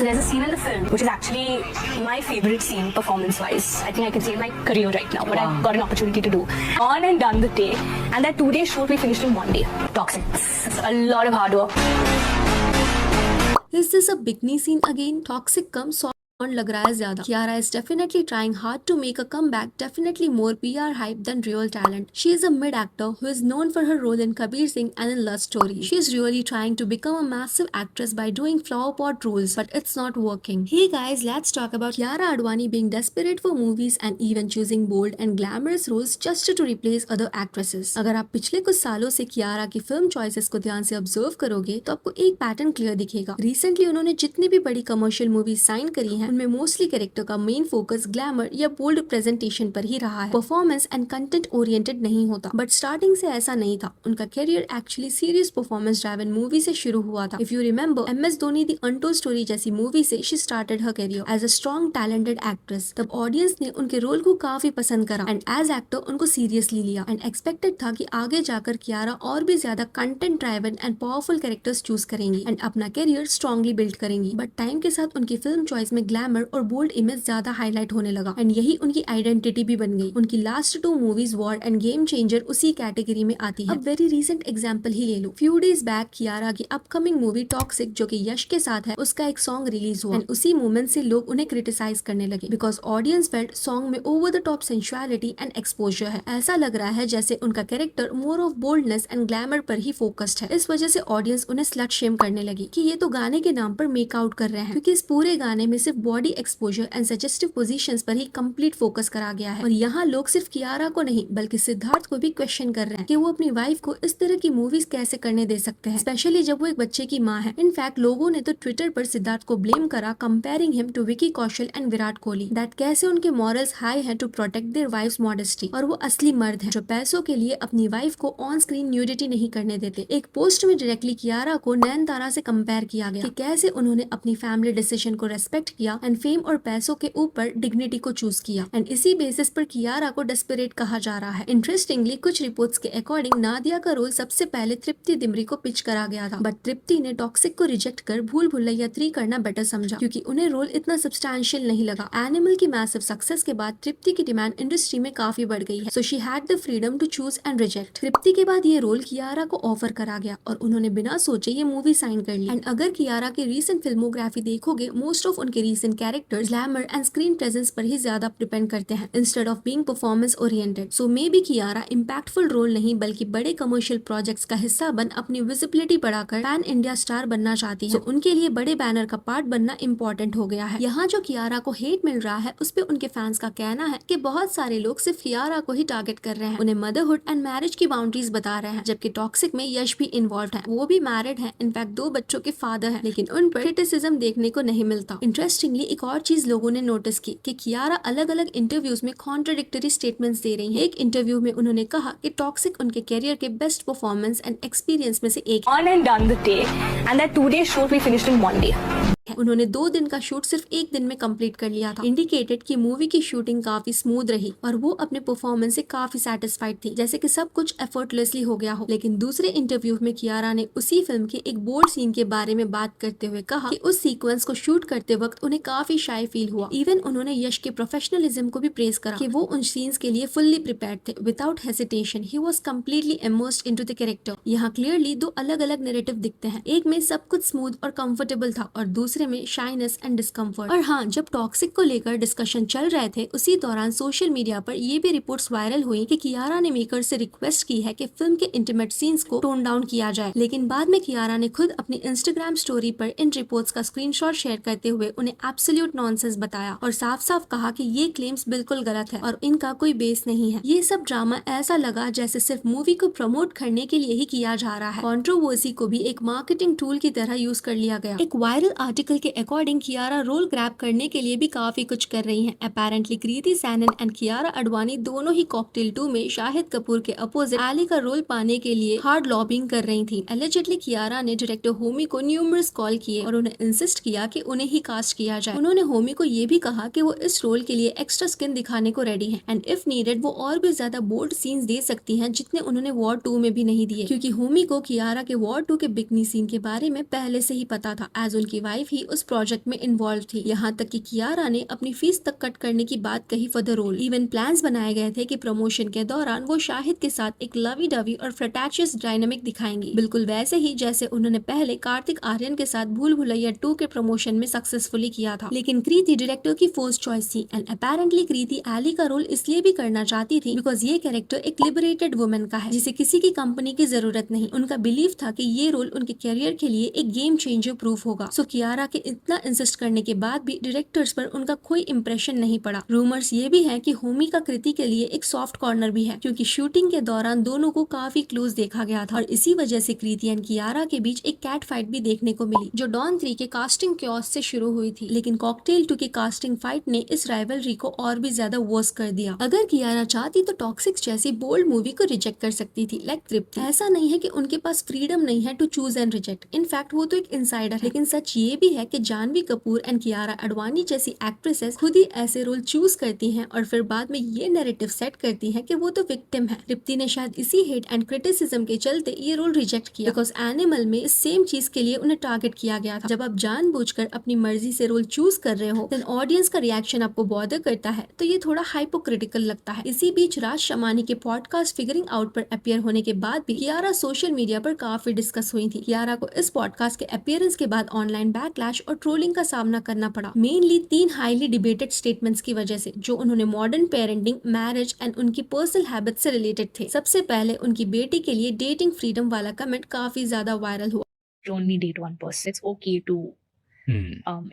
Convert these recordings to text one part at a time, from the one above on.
So there's a scene in the film which is actually my favorite scene performance-wise. I think I can say my career right now, what I've got an opportunity to do. On and done the take, and that 2-day shoot we finished in 1 day. Toxic. It's a lot of hard work. Is this a bikini scene again? Toxic comes लग रहा है ज्यादा. Kiara is definitely trying hard to make a comeback, definitely more PR hype than real talent. She is a mid actor who is known for her role in Kabir Singh and in Love Story. She is really trying to become a massive actress by doing flower pot roles, but it's not working. Hey guys, let's talk about Kiara Advani being desperate for movies and even choosing bold and glamorous roles just to replace other actresses. अगर आप पिछले कुछ सालों से Kiara की film choices को ध्यान से ऑब्जर्व करोगे तो आपको एक पैटर्न क्लियर दिखेगा. रिसेंटली उन्होंने जितनी भी बड़ी कमर्शियल मूवीज साइन करी हैं उनमें मोस्टली कैरेक्टर का मेन फोकस ग्लैमर या बोल्ड प्रेजेंटेशन पर ही रहा है. परफॉर्मेंस एंड कंटेंट ओरिएंटेड नहीं होता. बट स्टार्टिंग से ऐसा नहीं था. उनका career actually serious performance driven movie से शुरू हुआ था. If you remember MS Dhoni the untold story जैसी मूवी से she started her career as a strong talented actress. तब ऑडियंस ने उनके रोल को काफी पसंद करा एंड एज एक्टर उनको सीरियसली लिया एंड एक्सपेक्टेड था कि आगे जाकर कियारा और भी ज्यादा content driven and powerful characters choose करेंगी एंड अपना करियर स्ट्रॉन्गली बिल्ड करेंगी. बट टाइम के साथ उनकी फिल्म चॉइस में ग्लैमर और बोल्ड इमेज ज्यादा हाईलाइट होने लगा एंड यही उनकी आइडेंटिटी भी बन गई. उनकी last 2 movies war end game changer उसी कैटेगरी में आती है. अब वेरी रीसेंट एग्जांपल ही ले लो. फ्यू डेज बैक कियारा की अपकमिंग मूवी टॉक्सिक जो कि यश के साथ है उसका एक सॉन्ग रिलीज हुआ एंड उसी मोमेंट से लोग उन्हें क्रिटिसाइज करने लगे बिकॉज ऑडियंस फेल्ट सॉन्ग में over the top sensuality and exposure है. ऐसा लग रहा है जैसे उनका character more of boldness and glamour पर ही फोकस्ड है. इस वजह से ऑडियंस उन्हें स्लट शेम करने लगी कि ये तो गाने के नाम पर मेकआउट कर रहे हैं क्योंकि इस पूरे गाने में सिर्फ body exposure and suggestive positions पर ही कंप्लीट फोकस करा गया है. और यहाँ लोग सिर्फ कियारा को नहीं बल्कि सिद्धार्थ को भी क्वेश्चन कर रहे हैं कि वो अपनी वाइफ को इस तरह की मूवीज कैसे करने दे सकते हैं, स्पेशली जब वो एक बच्चे की माँ है. इनफैक्ट लोगों ने तो ट्विटर पर सिद्धार्थ को ब्लेम करा comparing him to Vicky Kaushal and Virat Kohli. That कैसे उनके मॉरल्स हाई है to protect their wife's modesty और वो असली मर्द है जो पैसों के लिए अपनी वाइफ को ऑन स्क्रीन न्यूडिटी नहीं करने देते. एक पोस्ट में डायरेक्टली कियारा को नयनतारा से कंपेयर किया गया कि कैसे उन्होंने अपनी फैमिली डिसीजन को रेस्पेक्ट किया एंड फेम और पैसों के ऊपर डिग्निटी को चूज किया एंड इसी बेसिस पर कियारा को डेस्परेट कहा जा रहा है. इंटरेस्टिंगली कुछ रिपोर्ट्स के अकॉर्डिंग नादिया का रोल सबसे पहले तृप्ति दिमरी को पिच करा गया था बट तृप्ति ने टॉक्सिक को रिजेक्ट कर भूल भुलैया 3 करना बेटर समझा क्योंकि उन्हें रोल इतना सब्सटैंशियल नहीं लगा. एनिमल की मैसिव सक्सेस के बाद तृप्ति की डिमांड इंडस्ट्री में काफी बढ़ गई है so she had the freedom to choose and reject. Tripti के बाद ये रोल कियारा को ऑफर करा गया और उन्होंने बिना सोचे ये मूवी साइन कर ली. एंड अगर कियारा की रीसेंट फिल्मोग्राफी देखोगे मोस्ट ऑफ उनके recent characters glamour and screen presence पर ही ज्यादा डिपेंड करते हैं instead of being performance oriented. So maybe Kiara impactful role नहीं बल्कि बड़े कमर्शियल प्रोजेक्ट्स का हिस्सा बन अपनी विजिबिलिटी बढ़ाकर पैन इंडिया स्टार बनना चाहती है. उनके लिए बड़े बैनर का पार्ट बनना इम्पोर्टेंट हो गया है. यहाँ जो कियारा को हेट मिल रहा है उस पे उनके फैंस का कहना है कि बहुत सारे लोग सिर्फ कियारा को ही टारगेट कर रहे हैं, उन्हें मदरहुड एंड मैरिज की बाउंड्रीज बता रहे हैं. जबकि टॉक्सिक में यश भी इन्वॉल्व है, वो भी मैरिड है, इनफैक्ट 2 बच्चों के फादर है, लेकिन उन पर क्रिटिसिज्म देखने को नहीं मिलता. इंटरेस्टिंगली एक और चीज लोगों ने नोटिस की कि कियारा अलग अलग इंटरव्यूज में कॉन्ट्राडिक्टरी स्टेटमेंट्स दे रही हैं. एक इंटरव्यू में उन्होंने कहा कि टॉक्सिक उनके करियर के बेस्ट परफॉर्मेंस एंड एक्सपीरियंस में से एक On and done the take, and that 2-day shoot we finished in 1 day. उन्होंने 2 दिन का शूट सिर्फ 1 दिन में कंप्लीट कर लिया था. इंडिकेटेड कि मूवी की शूटिंग काफी स्मूथ रही और वो अपने परफॉर्मेंस से काफी सेटिस्फाइड थी जैसे कि सब कुछ एफर्टलेसली हो गया हो. लेकिन दूसरे इंटरव्यू में कियारा ने उसी फिल्म के एक बोल्ड सीन के बारे में बात करते हुए कहा कि उस सीक्वेंस को शूट करते वक्त उन्हें काफी शाय फील हुआ. इवन उन्होंने यश के प्रोफेशनलिज्म को भी प्रेज करा कि वो उन सीन्स के लिए फुल्ली प्रिपेयर्ड थे. Without hesitation he was completely immersed into the character. यहाँ क्लियरली 2 अलग अलग नैरेटिव दिखते हैं. एक में सब कुछ स्मूथ और कंफर्टेबल था और दूसरे में शाइनेस एंड डिस्कम्फर्ट. और हाँ, जब टॉक्सिक को लेकर डिस्कशन चल रहे थे उसी दौरान सोशल मीडिया पर ये भी रिपोर्ट्स वायरल हुई कि कियारा ने मेकर से रिक्वेस्ट की है कि फिल्म के इंटीमेट सीन्स को टोन डाउन किया जाए. लेकिन बाद में कियारा ने खुद अपनी इंस्टाग्राम स्टोरी पर इन रिपोर्ट्स का स्क्रीनशॉट शेयर करते हुए उन्हें एब्सोल्यूट नॉनसेंस बताया और साफ साफ कहा कि ये क्लेम्स बिल्कुल गलत है और इनका कोई बेस नहीं है. ये सब ड्रामा ऐसा लगा जैसे सिर्फ मूवी को प्रमोट करने के लिए ही किया जा रहा है. कॉन्ट्रोवर्सी को भी एक मार्केटिंग टूल की तरह यूज कर लिया गया. एक वायरल आर्टिकल के अकॉर्डिंग कियारा रोल ग्रैब करने के लिए भी काफी कुछ कर रही हैं. अपेरेंटली कृति सैनन एंड कियारा अडवाणी दोनों ही कॉकटेल 2 में शाहिद कपूर के अपोजिट एली का रोल पाने के लिए हार्ड लॉबिंग कर रही थी. एलिजिडली कियारा ने डायरेक्टर होमी को न्यूमरस कॉल किए और उन्हें इंसिस्ट किया कि उन्हें ही कास्ट किया जाए. उन्होंने होमी को ये भी कहा कि वो इस रोल के लिए एक्स्ट्रा स्किन दिखाने को रेडी हैं एंड इफ नीडेड वो और भी ज्यादा बोल्ड सीन्स दे सकती हैं जितने उन्होंने वॉर 2 में भी नहीं दिए क्योंकि होमी को कियारा के वॉर 2 के बिकनी सीन के बारे में पहले से ही पता था एज उनकी वाइफ ही उस प्रोजेक्ट में इन्वॉल्व थी। यहाँ तक कि कियारा ने अपनी फीस तक कट करने की बात कही for the role. Even plans बनाए गए थे कि प्रमोशन के दौरान वो शाहिद के साथ एक लवी डवी और फ्लर्टेशियस डायनामिक दिखाएंगी, बिल्कुल वैसे ही जैसे उन्होंने पहले कार्तिक आर्यन के साथ भूल भुलैया 2 के प्रमोशन में सक्सेसफुली किया था। लेकिन कृति डायरेक्टर की फर्स्ट चॉइस थी एंड अपेरेंटली कृति एली का रोल इसलिए भी करना चाहती थी बिकॉज ये कैरेक्टर एक लिबरेटेड वुमेन का है जिसे किसी की कंपनी की जरूरत नहीं। उनका बिलीव था कि ये रोल उनके करियर के लिए एक गेम चेंजर प्रूफ होगा। सो कियारा के इतना इंसिस्ट करने के बाद भी डायरेक्टर्स पर उनका कोई इंप्रेशन नहीं पड़ा। रूमर्स ये भी है कि होमी का कृति के लिए एक सॉफ्ट कॉर्नर भी है क्योंकि शूटिंग के दौरान दोनों को काफी क्लोज देखा गया था और इसी वजह से कृति एंड कियारा के बीच एक कैट फाइट भी देखने को मिली जो डॉन 3 के कास्टिंग क्योस से शुरू हुई थी। लेकिन कॉकटेल 2 की कास्टिंग फाइट ने इस राइवलरी को और भी ज्यादा वर्स कर दिया। अगर कियारा चाहती तो टॉक्सिक जैसी बोल्ड मूवी को रिजेक्ट कर सकती थी लाइक तृप्ति। ऐसा नहीं है कि उनके पास फ्रीडम नहीं है to choose and reject. In fact वो तो एक इनसाइडर है। लेकिन सच ये भी है कि जानवी कपूर एंड कियारा अडवाणी जैसी एक्ट्रेसेस खुद ही ऐसे रोल चूज करती हैं और फिर बाद में ये नैरेटिव सेट करती हैं कि वो तो विक्टिम है। तृप्ति ने शायद इसी हेट एंड क्रिटिसिज्म के चलते ये रोल रिजेक्ट किया बिकॉज एनिमल में इस सेम चीज के लिए उन्हें टारगेट किया गया था। जब आप जानबूझकर अपनी मर्जी से रोल चूज कर रहे हो देन ऑडियंस का रिएक्शन आपको बॉदर करता है तो ये थोड़ा हाइपोक्रिटिकल लगता है। इसी बीच राज शमानी के पॉडकास्ट फिगरिंग आउट पर अपीयर होने के बाद भी कियारा सोशल मीडिया पर काफी डिस्कस हुई थी। कियारा को इस पॉडकास्ट के अपीयरेंस के बाद ऑनलाइन बैकलैश और ट्रोलिंग का सामना करना पड़ा, मेनली 3 हाईली डिबेटेड स्टेटमेंट्स की वजह से जो उन्होंने मॉडर्न पेरेंटिंग, मैरिज एंड उनकी पर्सनल हैबिट से रिलेटेड थे। सबसे पहले उनकी बेटी के लिए डेटिंग फ्रीडम वाला कमेंट काफी ज्यादा वायरल हुआ। Only date one person. It's okay to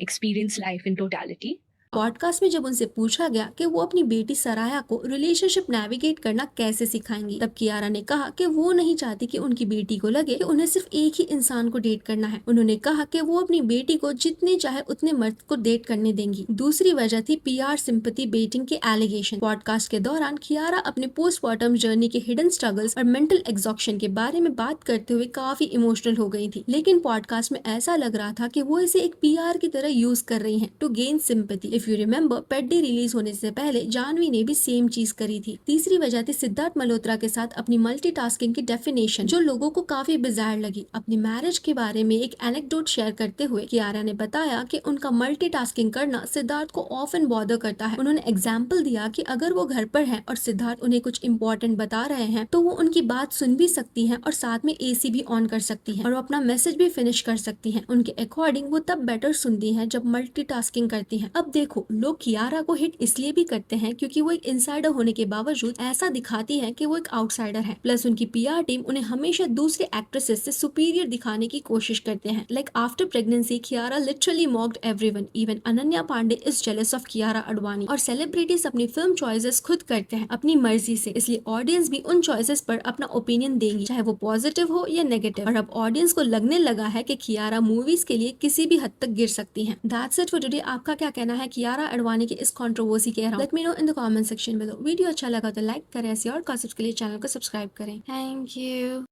experience life in totality. Podcast में जब उनसे पूछा गया कि वो अपनी बेटी सराया को रिलेशनशिप नेविगेट करना कैसे सिखाएंगी तब कियारा ने कहा कि वो नहीं चाहती कि उनकी बेटी को लगे कि उन्हें सिर्फ एक ही इंसान को डेट करना है। उन्होंने कहा कि वो अपनी बेटी को जितने चाहे उतने मर्द को डेट करने देंगी। दूसरी वजह थी पीआर सिंपैथी बेटिंग के एलिगेशन। पॉडकास्ट के दौरान कियारा अपने पोस्टमार्टम जर्नी के हिडन स्ट्रगल्स और मेंटल एग्जॉक्शन के बारे में बात करते हुए काफी इमोशनल हो गई थी। लेकिन पॉडकास्ट में ऐसा लग रहा था कि वो इसे एक पीआर की तरह यूज कर रही हैं to gain sympathy. If you remember Peddi release होने से पहले जानवी ने भी सेम चीज करी थी। तीसरी वजह थी सिद्धार्थ मल्होत्रा के साथ अपनी मल्टीटास्किंग की डेफिनेशन जो लोगों को काफी बिजार लगी। अपनी मैरिज के बारे में एक एनेक्डोट शेयर करते हुए कियारा ने बताया कि उनका मल्टीटास्किंग करना सिद्धार्थ को ऑफन बॉदर करता है। उन्होंने एग्जाम्पल दिया कि अगर वो घर पर हैं और सिद्धार्थ उन्हें कुछ इंपॉर्टेंट बता रहे हैं तो वो उनकी बात सुन भी सकती हैं और साथ में एसी भी ऑन कर सकती हैं और वो अपना मैसेज भी फिनिश कर सकती हैं। उनके अकॉर्डिंग वो तब बेटर सुनती हैं जब मल्टीटास्किंग करती हैं। अब देखो लोग कियारा को हिट इसलिए भी करते हैं क्योंकि वो एक इनसाइडर होने के बावजूद ऐसा दिखाती है कि वो एक आउटसाइडर है। प्लस उनकी पीआर टीम उन्हें हमेशा दूसरे एक्ट्रेसेस से सुपीरियर दिखाने की कोशिश करते हैं। Like after pregnancy Kiara literally mocked everyone, even Ananya Pandey is jealous of Kiara Advani. और सेलिब्रिटीज अपनी फिल्म चॉइसेस खुद करते हैं अपनी मर्जी से, इसलिए ऑडियंस भी उन चॉइसेस पर अपना ओपिनियन देंगी चाहे वो पॉजिटिव हो या नेगेटिव। और अब ऑडियंस को लगने लगा है कि कियारा मूवीज के लिए किसी भी हद तक गिर सकती हैं। That's it for today. आपका क्या कहना है कियारा अडवाणी के इस कंट्रोवर्सी के around? Let me know in the comment section below. Video अच्छा लगा तो लाइक करें, ऐसे और गॉसिप्स के लिए चैनल को सब्सक्राइब करें। Thank you.